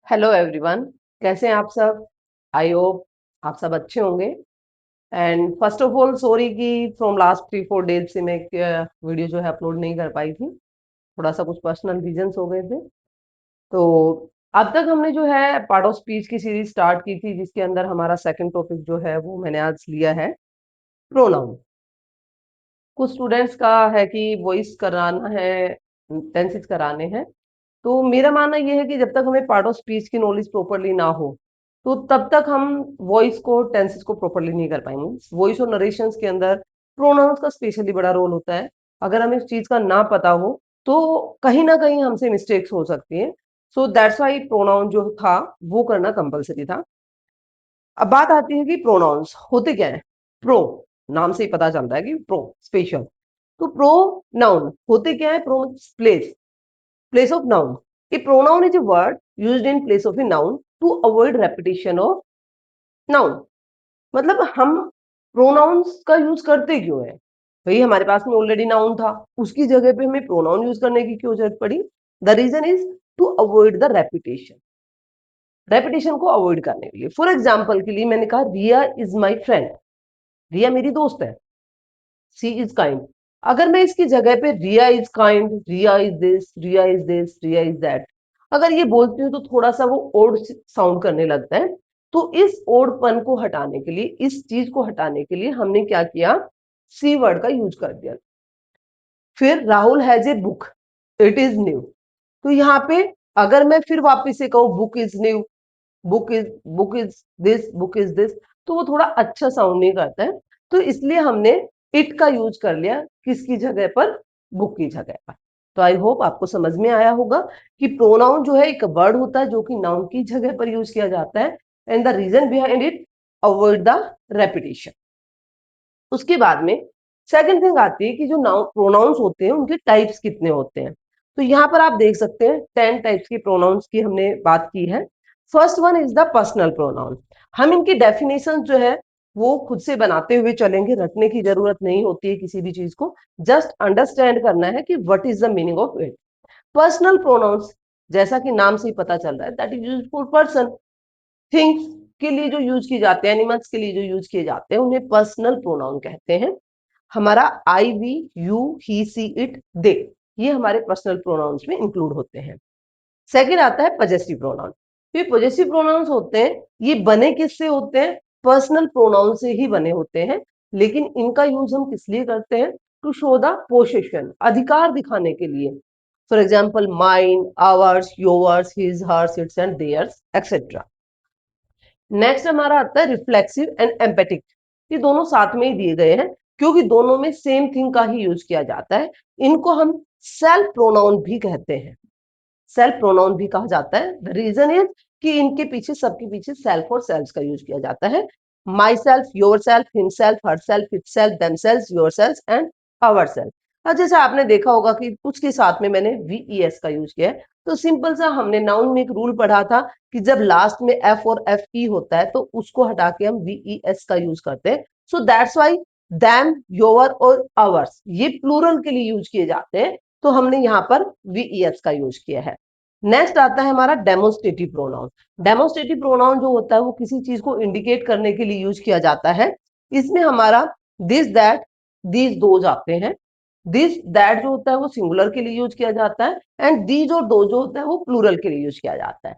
Hello everyone, कैसे हैं आप सब? आई होप आप सब अच्छे होंगे। And first of all sorry कि फ्रॉम लास्ट 3-4 डेज से मैं वीडियो जो है अपलोड नहीं कर पाई थी। थोड़ा सा कुछ पर्सनल रीजंस हो गए थे। तो अब तक हमने जो है पार्ट ऑफ स्पीच की सीरीज स्टार्ट की थी, जिसके अंदर हमारा सेकंड टॉपिक जो है वो मैंने आज लिया है, प्रोनाउन। कुछ स्टूडेंट्स का है कि वॉइस कराना है, टेंसेस कराने हैं। तो मेरा मानना ये है कि जब तक हमें पार्ट ऑफ स्पीच की नॉलेज प्रॉपरली ना हो, तो तब तक हम वॉइस को, टेंसेस को प्रॉपरली नहीं कर पाएंगे। वॉइस और नरेशंस के अंदर प्रोनाउंस का स्पेशली बड़ा रोल होता है। अगर हमें इस चीज का ना पता हो तो कहीं ना कहीं हमसे मिस्टेक्स हो सकती हैं। सो दैट्स वाई प्रोनाउन जो था वो करना कंपलसरी था। अब बात आती है कि प्रोनाउंस होते क्या है। प्रो, नाम से ही पता चलता है कि प्रो, स्पेशल। तो प्रो नाउन होते क्या है? Pro place, place of noun. A pronoun is a word used in place of a noun to avoid repetition of noun. मतलब हम प्रोनाउंस का यूज करते क्यों है? भाई हमारे पास में ऑलरेडी नाउन था, उसकी जगह पे हमें प्रोनाउन यूज करने की क्यों जरूरत पड़ी? The reason is to avoid the repetition. Repetition को अवॉइड करने के लिए, फॉर एग्जाम्पल के लिए मैंने कहा रिया इज माई फ्रेंड। रिया मेरी दोस्त है। She is kind. अगर मैं इसकी जगह पे Riya is kind, Riya is this, Riya is this, Riya is that अगर ये बोलती हूँ, तो थोड़ा सा वो ओड साउंड करने लगता है। तो इस ओडपन को हटाने के लिए, इस चीज को हटाने के लिए हमने क्या किया? सी वर्ड का यूज कर दिया। फिर Rahul has a book, it is new. तो यहाँ पे अगर मैं फिर वापस से कहूँ book is new, book is this, तो वो थोड़ा अच्छा साउंड नहीं करता है। तो इसलिए हमने इट का यूज कर लिया, किसकी जगह पर? बुक की जगह पर। तो आई होप आपको समझ में आया होगा कि प्रोनाउन जो है एक वर्ड होता है जो कि नाउन की जगह पर यूज किया जाता है, and the reason behind it, avoid the repetition. उसके बाद में सेकंड थिंग आती है कि जो नाउन प्रोनाउंस होते हैं उनके टाइप्स कितने होते हैं। तो यहाँ पर आप देख सकते हैं 10 टाइप्स के प्रोनाउंस की हमने बात की है। First one is the personal pronoun. हम इनकी डेफिनेशन जो है वो खुद से बनाते हुए चलेंगे, रटने की जरूरत नहीं होती है किसी भी चीज को। जस्ट अंडरस्टैंड करना है कि what is the meaning of it. Personal pronouns, जैसा कि नाम से ही पता चल रहा है, that is used for person. Things के लिए जो यूज किए जाते हैं, एनिमल्स के लिए जो यूज किए जाते हैं, उन्हें पर्सनल प्रोनाउन कहते हैं। हमारा I, we, you, he, she, it, they, ये हमारे पर्सनल प्रोनाउंस में इंक्लूड होते हैं। सेकंड आता है पजेसिव प्रोनाउन। ये पजेसिव प्रोनाउंस होते हैं, ये बने किससे होते हैं? पर्सनल प्रोनाउन से ही बने होते हैं। लेकिन इनका यूज हम किस लिए करते हैं? टू शो द पोसेशन, अधिकार दिखाने के लिए। For example mine, ours, yours, his, hers, its and theirs, etcetera. Next हमारा आता है रिफ्लेक्सिव एंड एम्पेटिक। ये दोनों साथ में ही दिए गए हैं, क्योंकि दोनों में सेम थिंग का ही यूज किया जाता है। इनको हम सेल्फ प्रोनाउन भी कहते हैं। सेल्फ प्रोनाउन भी कहा जाता है। द रीजन इज कि इनके पीछे, सबके पीछे सेल्फ और सेल्फ का यूज किया जाता है। Myself, yourself, himself, herself, itself, themself, yourself and ourself. और जैसे आपने देखा होगा कि कुछ के साथ में मैंने वीईएस का यूज किया है। तो सिंपल सा हमने नाउन में एक रूल पढ़ा था कि जब लास्ट में एफ और एफ ई होता है तो उसको हटा के हम वीईएस का यूज करते हैं। So that's why them, your और आवर्स ये प्लूरल के लिए यूज किए जाते हैं। तो हमने यहाँ पर वीईएस का यूज किया है। नेक्स्ट आता है हमारा डेमोस्ट्रेटिव प्रोनाउन। डेमोस्ट्रेटिव प्रोनाउन जो होता है वो किसी चीज को इंडिकेट करने के लिए यूज किया जाता है। इसमें हमारा दिस, दैट, दीज, दोज आते हैं। दिस दैट जो होता है वो सिंगुलर के लिए यूज किया जाता है, एंड दीज और दो जो होता है वो प्लूरल के लिए यूज किया जाता है।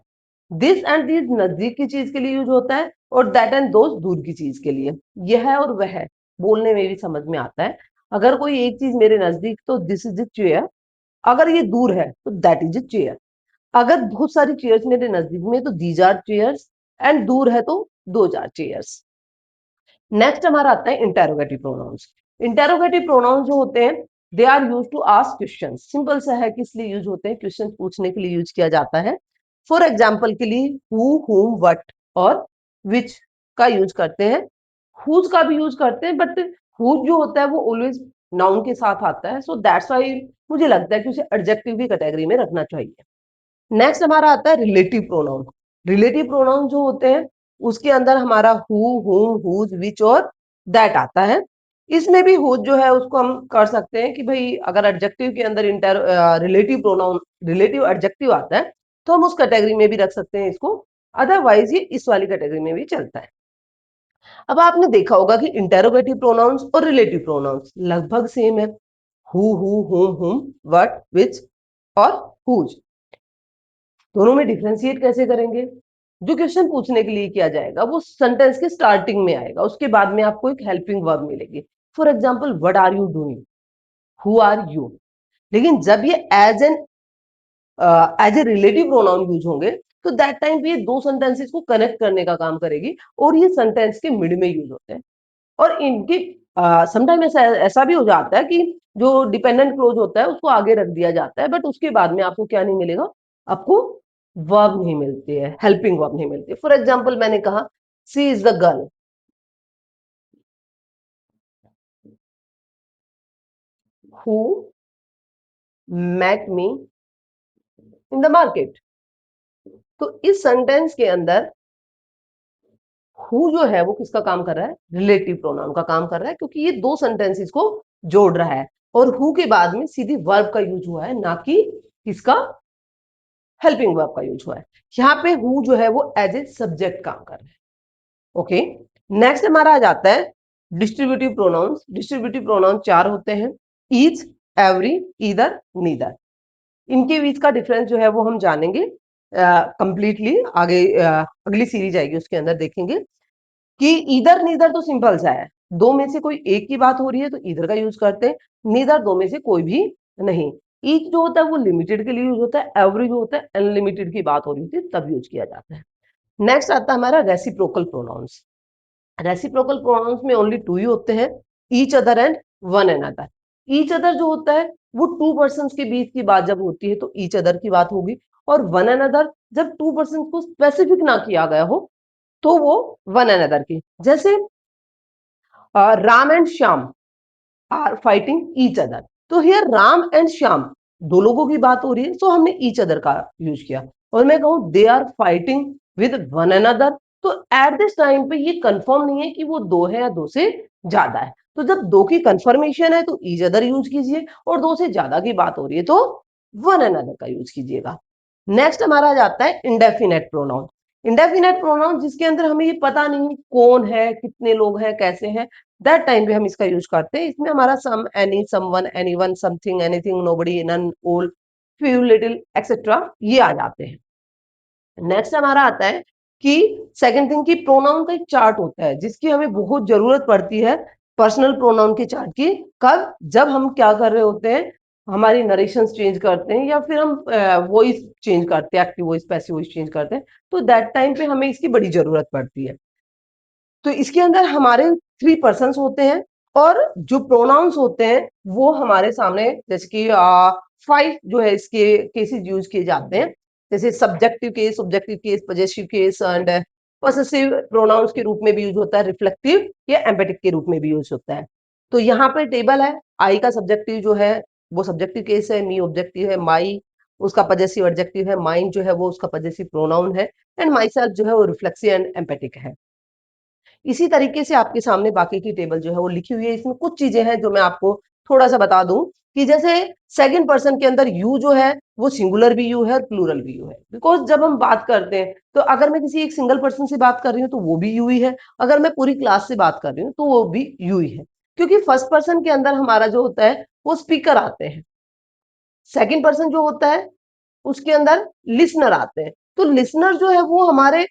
दिस एंड दीज नजदीक की चीज के लिए यूज होता है, और दैट एंड दोज दूर की चीज के लिए। यह है और वह बोलने में भी समझ में आता है। अगर कोई एक चीज मेरे नजदीक तो दिस इज ए चेयर, अगर ये दूर है तो दैट इज ए चेयर। अगर बहुत सारी चेयर्स मेरे नजदीक में तो दीज आर चेयर्स, एंड दूर है तो दोज आर चेयर्स। नेक्स्ट हमारा आता है इंटेरोगेटिव प्रोनाउंस। इंटेरोगेटिव प्रोनाउंस जो होते हैं, they are use to ask question. Simple सा है कि इसलिए यूज होते हैं, क्वेश्चन पूछने के लिए यूज किया जाता है। फॉर एग्जाम्पल के लिए हु, हुम, वट और विच का यूज करते हैं। हुज का भी यूज करते हैं, बट हुज जो होता है वो ऑलवेज नाउन के साथ आता है। सो दैट्स वाई मुझे लगता है कि उसे एडजेक्टिव की कैटेगरी में रखना चाहिए। नेक्स्ट हमारा आता है रिलेटिव प्रोनाउन। रिलेटिव प्रोनाउन जो होते हैं उसके अंदर हमारा हु, हुम, हुज, विच और दैट आता है। इसमें भी हुज जो है उसको हम कर सकते हैं कि भाई अगर एडजेक्टिव के अंदर inter relative pronoun, relative adjective आता है तो हम उस कैटेगरी में भी रख सकते हैं इसको, अदरवाइज ये इस वाली कैटेगरी में भी चलता है। अब आपने देखा होगा कि इंटेरोगेटिव प्रोनाउंस और रिलेटिव प्रोनाउंस लगभग सेम है, हु, हुम, व्हाट, विच और हुज। दोनों में डिफरेंशिएट कैसे करेंगे? जो क्वेश्चन पूछने के लिए किया जाएगा वो सेंटेंस के स्टार्टिंग में आएगा, उसके बाद में आपको एक हेल्पिंग वर्ब मिलेगी। For example, what are you doing, who are you. लेकिन जब ये as a relative pronoun use होंगे तो दैट टाइम पे ये दो सेंटेंसेस को कनेक्ट करने का काम करेगी, और ये सेंटेंस के मिड में यूज होते हैं। और इनकी समटाइम ऐसा भी हो जाता है कि जो डिपेंडेंट क्लोज होता है उसको आगे रख दिया जाता है, बट उसके बाद में आपको क्या नहीं मिलेगा, आपको वर्ब नहीं मिलती है, हेल्पिंग वर्ब नहीं मिलती है। फॉर एग्जाम्पल, मैंने कहा she is the girl who met me in the market। तो इस सेंटेंस के अंदर हु जो है वो किसका काम कर रहा है, रिलेटिव प्रोनाउन का काम कर रहा है, क्योंकि ये दो सेंटेंसेस को जोड़ रहा है, और हु के बाद में सीधी वर्ब का यूज हुआ है, ना कि किसका, हेल्पिंग वर्ब का यूज हुआ है। यहाँ पे हु जो है वो एज ए सब्जेक्ट काम कर रहा है। ओके, नेक्स्ट हमारा आ जाता है डिस्ट्रीब्यूटिव प्रोनाउंस। डिस्ट्रीब्यूटिव प्रोनाउन चार होते हैं, ईच, एवरी, ईदर, नीदर। इनके बीच का डिफरेंस जो है वो हम जानेंगे कंप्लीटली आगे, अगली सीरीज आएगी उसके अंदर देखेंगे कि ईदर नीदर तो सिंपल सा है, दो में से कोई एक की बात हो रही है तो ईदर का यूज करते हैं, नीदर दो में से कोई भी नहीं। ईच जो होता है वो लिमिटेड के लिए यूज होता है, एवरी जो होता है अनलिमिटेड की बात हो रही थी तब यूज किया जाता है। नेक्स्ट आता है हमारा रेसिप्रोकल प्रोनाउंस। रेसिप्रोकल प्रोनाउंस में ओनली टू ही होते हैं, each other and one another. Each other जो होता है वो टू पर्सन्स के बीच की बात जब होती है तो ईच अदर की बात होगी, और वन अनदर जब टू पर्सन को स्पेसिफिक ना किया गया हो तो वो वन अनदर की। जैसे Ram and Shyam are fighting each other, तो हियर राम एंड श्याम दो लोगों की बात हो रही है, तो हमने ईच अदर का यूज किया। और मैं कहूं they are fighting with one another, तो एट दिस टाइम पे ये कंफर्म नहीं है कि वो दो है या दो से ज्यादा है, तो जब दो की कंफर्मेशन है तो ईच अदर यूज कीजिए, और दो से ज्यादा की बात हो रही है तो वन अनदर का यूज कीजिएगा। नेक्स्ट हमारा आ जाता है इंडेफिनेट प्रोनाउन। इंडेफिनेट प्रोनाउन जिसके अंदर हमें ये पता नहीं कौन है, कितने लोग हैं, कैसे हैं, दैट टाइम पे हम इसका यूज करते हैं। इसमें हमारा some, any, someone, anyone, something, anything, nobody, none, all, few, little, etcetera ये आ जाते हैं। नेक्स्ट हमारा आता है कि सेकंड थिंग की प्रोनाउन का एक चार्ट होता है जिसकी हमें बहुत जरूरत पड़ती है, पर्सनल प्रोनाउन के चार्ट की। कब? जब हम क्या कर रहे होते हैं, हमारी नरेशंस चेंज करते हैं या फिर हम वॉइस चेंज करते हैं, active voice, passive voice change करते हैं, तो दैट टाइम पे हमें इसकी बड़ी जरूरत पड़ती है। तो इसके अंदर हमारे थ्री पर्सन्स होते हैं, और जो प्रोनाउंस होते हैं वो हमारे सामने, जैसे कि फाइव जो है इसके केसेस यूज किए जाते हैं, जैसे subjective case, objective case, possessive case and possessive pronouns के रूप में भी यूज होता है, रिफ्लेक्टिव या एम्पेटिक के रूप में भी यूज होता है। तो यहाँ पे टेबल है, आई का सब्जेक्टिव जो है वो सब्जेक्टिव केस है, मी ऑब्जेक्टिव है, माई उसका पजेसिव एडजेक्टिव है, माइन जो है वो उसका पजेसिव प्रोनाउन है, एंड माई सेल्फ जो है वो रिफ्लेक्सिव एंड एम्पेटिक है। इसी तरीके से आपके सामने बाकी की टेबल जो है वो लिखी हुई है। इसमें कुछ चीजें हैं जो मैं आपको थोड़ा सा बता दूं कि जैसे सेकंड पर्सन के अंदर यू जो है वो सिंगुलर भी यू है और प्लूरल भी यू है, बिकॉज जब हम बात करते हैं तो अगर मैं किसी एक सिंगल पर्सन से बात कर रही हूँ तो वो भी यू ही है, अगर मैं पूरी क्लास से बात कर रही हूँ तो वो भी यू ही है, क्योंकि फर्स्ट पर्सन के अंदर हमारा जो होता है वो स्पीकर आते हैं, सेकंड पर्सन जो होता है उसके अंदर लिसनर आते हैं। तो लिसनर जो है वो हमारे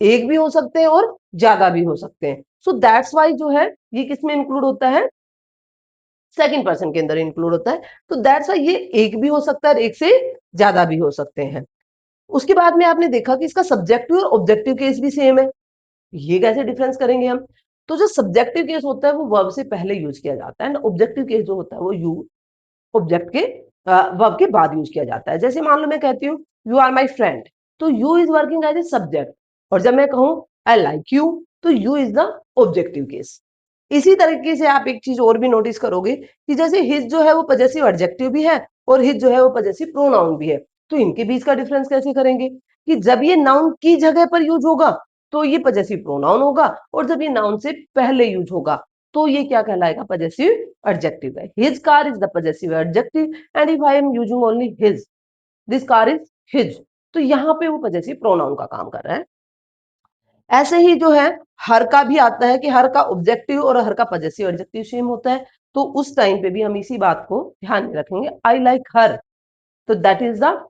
एक भी हो सकते हैं और ज्यादा भी हो सकते हैं, सो दैट्स वाई जो है ये किसमें इंक्लूड होता है, सेकंड पर्सन के अंदर इंक्लूड होता है। तो दैट्स वाई ये एक भी हो सकता है और एक से ज्यादा भी हो सकते हैं। उसके बाद में आपने देखा कि इसका सब्जेक्टिव और ऑब्जेक्टिव केस भी सेम है। ये कैसे डिफरेंस करेंगे हम? तो जो सब्जेक्टिव केस होता है वो वर्ब से पहले यूज किया जाता है, एंड ऑब्जेक्टिव केस जो होता है वो यू ऑब्जेक्ट के वर्ब के बाद यूज किया जाता है। जैसे मान लो मैं कहती हूँ यू आर माई फ्रेंड, तो you is working as a subject, और जब मैं कहूँ आई लाइक यू तो you is the objective case. इसी तरीके से आप एक चीज और भी नोटिस करोगे कि जैसे हिज जो है वो पजेसिव एडजेक्टिव भी है और हिज जो है वो पजेसिव प्रोनाउन भी है, तो इनके बीच का डिफरेंस कैसे करेंगे कि जब ये नाउन की जगह पर यूज होगा तो ये पजेसिव प्रोनाउन होगा, और जब ये नाउन से पहले यूज होगा तो ये क्या कहलाएगा, पजेसिव एडजेक्टिव है। His car is the possessive adjective, and if I am using only his, this car is his, तो यहाँ पे वो पजेसिव प्रोनाउन का काम कर रहा है। ऐसे ही जो है हर का भी आता है कि हर का ऑब्जेक्टिव और हर का पजेसिव एडजेक्टिव सेम होता है, तो उस टाइम पे भी हम इसी बात को ध्यान में रखेंगे। आई लाइक हर, तो that is the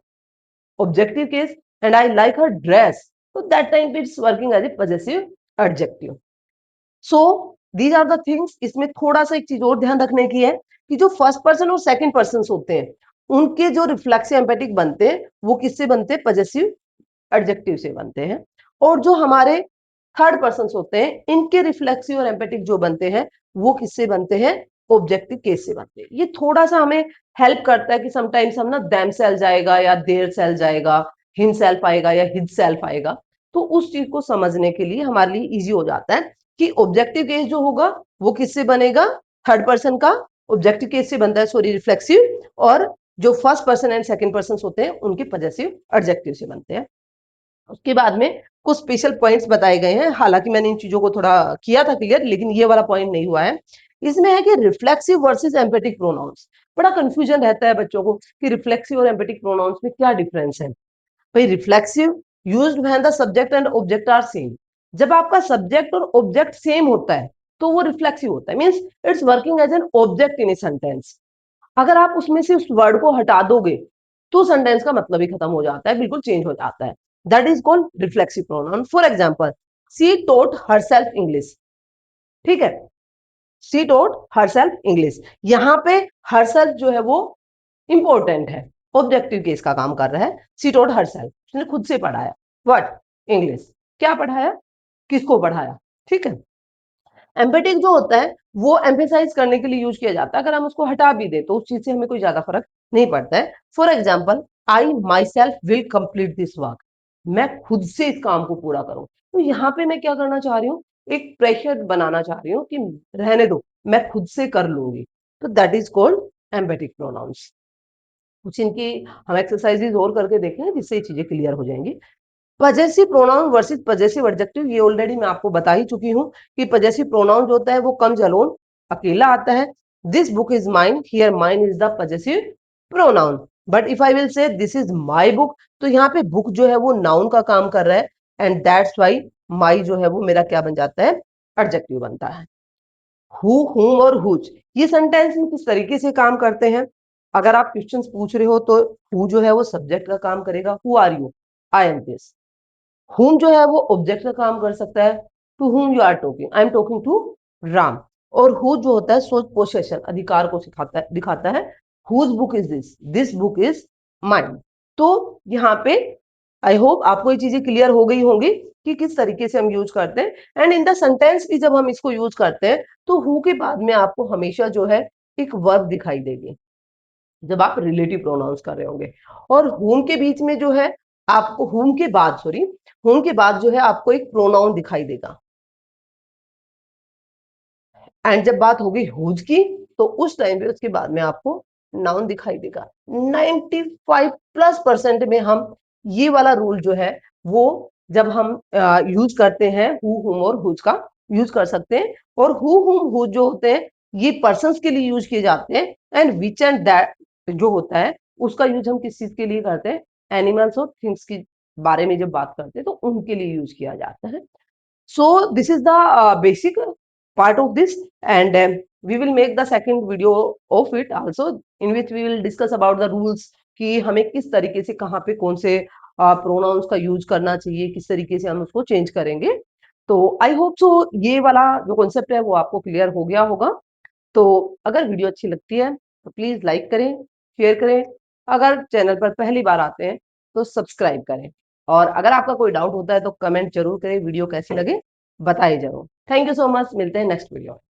objective case, and I like her dress, तो दैट टाइम पे it's working as a possessive adjective. So these are the things. इसमें थोड़ा सा एक चीज और ध्यान रखने की है कि जो फर्स्ट पर्सन और सेकंड पर्सन होते हैं उनके जो रिफ्लेक्सिव एम्पैथिक बनते हैं वो किससे बनते हैं? पजेसिव एडजेक्टिव से बनते हैं। और जो हमारे थर्ड पर्सन होते हैं इनके रिफ्लेक्सिव और एम्पैथिक जो बनते हैं वो किससे बनते हैं? ऑब्जेक्टिव केस से बनते हैं। ये थोड़ा सा हमें हेल्प करता है कि समटाइम्स हम ना देम सेल्फ आएगा या देयर सेल्फ जाएगा, हिम सेल्फ आएगा या हिज सेल्फ आएगा, तो उस चीज को समझने के लिए हमारे लिए इजी हो जाता है कि ऑब्जेक्टिव केस जो होगा वो किससे बनेगा? थर्ड पर्सन का ऑब्जेक्टिव केस से बनता है, सॉरी रिफ्लेक्सिव, और जो first person and second person होते हैं उनके पजेसिव एडजेक्टिव से बनते हैं। उसके बाद में कुछ स्पेशल पॉइंट्स बताए गए हैं, हालांकि मैंने इन चीजों को थोड़ा किया था क्लियर, लेकिन ये वाला पॉइंट नहीं हुआ है। इसमें है कि रिफ्लेक्सिव वर्सेस एम्पैथिक प्रोनाउंस। बड़ा कंफ्यूजन रहता है बच्चों को कि रिफ्लेक्सिव और एम्पैथिक प्रोनाउंस में क्या डिफरेंस है। भाई reflexive used when the subject and object are same. जब आपका सब्जेक्ट और ऑब्जेक्ट सेम होता है तो वो रिफ्लेक्सिव होता है, means it's working as an object in a sentence. अगर आप उसमें से उस वर्ड को हटा दोगे तो सेंटेंस का मतलब ही खत्म हो जाता है, बिल्कुल चेंज हो जाता है। That is called reflexive pronoun. For example, she taught herself English. ठीक है, सी टोट हरसेल्फ इंग्लिश। यहां पे हरसेल्फ जो है वो इंपॉर्टेंट है, ऑब्जेक्टिव केस का काम कर रहा है। सी टोट हरसेल्फ, उसने खुद से पढ़ाया व्हाट? इंग्लिश। क्या पढ़ाया? किसको पढ़ाया? ठीक है। एम्पैथिक जो होता है वो एम्फेसाइज करने के लिए यूज किया जाता है। अगर हम उसको हटा भी दे तो उस चीज से हमें कोई ज्यादा फर्क नहीं पड़ता है। For example, I my self will complete this work. मैं खुद से इस काम को पूरा करूं। तो यहाँ पे मैं क्या करना चाह रही हूँ? एक प्रेशर बनाना चाह रही हूँ कि रहने दो, मैं खुद से कर लूंगी। तो that is called emphatic pronouns. कुछ इनकी हम एक्सरसाइजेज और करके देखेंगे जिससे ये चीजें क्लियर हो जाएंगी। Possessive pronoun versus possessive adjective, ये ऑलरेडी मैं आपको बता ही चुकी हूँ कि पजेसिव प्रोनाउन जो होता है वो कम्स अलोन, अकेला आता है। This book is mine, here mine is the possessive pronoun. But if I will say this is my book, तो यहाँ पे बुक जो है वो नाउन का काम कर रहा है, एंड दैट्स वाई माई जो है वो मेरा क्या बन जाता है? एडजेक्टिव बनता है। हु, हुम और हुज, ये सेंटेंस में किस तरीके से काम करते हैं? अगर आप क्वेश्चंस पूछ रहे हो तो हु जो है वो सब्जेक्ट का काम करेगा, who are you, I am this. whom जो है वो ऑब्जेक्ट का काम कर सकता है, to whom you are talking, I am talking to Ram. और who जो होता है सो पोसेशन, अधिकार को दिखाता है। whose book is this? this book is mine। तो यहाँ पे आई होप आपको ये चीजें क्लियर हो गई होंगी कि किस तरीके से हम यूज करते हैं। एंड इन द सेंटेंस भी जब हम इसको यूज करते हैं तो हु के बाद में आपको हमेशा जो है एक वर्ब दिखाई देगी जब आप रिलेटिव प्रोनाउंस कर रहे होंगे। और हुम के बीच में जो है आपको, हुम के बाद, सॉरी, हुम के बाद जो है आपको एक प्रोनाउन दिखाई देगा। एंड जब बात होगी हुज की तो उस टाइम पे उसके बाद में आपको नाउन दिखाई देगा। 95+% में हम ये वाला रूल जो है वो जब हम यूज करते हैं हु, हुम और हुज का यूज कर सकते हैं। और हु, हुम, हुज जो होते हैं ये पर्सन्स के लिए यूज किए जाते हैं। एंड विच एंड दैट जो होता है उसका यूज हम किस चीज के लिए करते हैं? एनिमल्स और थिंग्स के बारे में जब बात करते हैं तो उनके लिए यूज किया जाता है। So this is the basic part of this, and we will make the second video of it also, in which we will discuss about the rules कि हमें किस तरीके से कहाँ पे कौन से प्रोनाउंस का यूज करना चाहिए, किस तरीके से हम उसको चेंज करेंगे। तो आई होप सो ये वाला जो कॉन्सेप्ट है वो आपको क्लियर हो गया होगा। तो अगर वीडियो अच्छी लगती है तो प्लीज लाइक करें, शेयर करें। अगर चैनल पर पहली बार आते हैं तो सब्सक्राइब करें। और अगर आपका कोई डाउट होता है तो कमेंट जरूर करें, वीडियो कैसी लगे बताइए जरूर। थैंक यू सो मच, मिलते हैं नेक्स्ट वीडियो।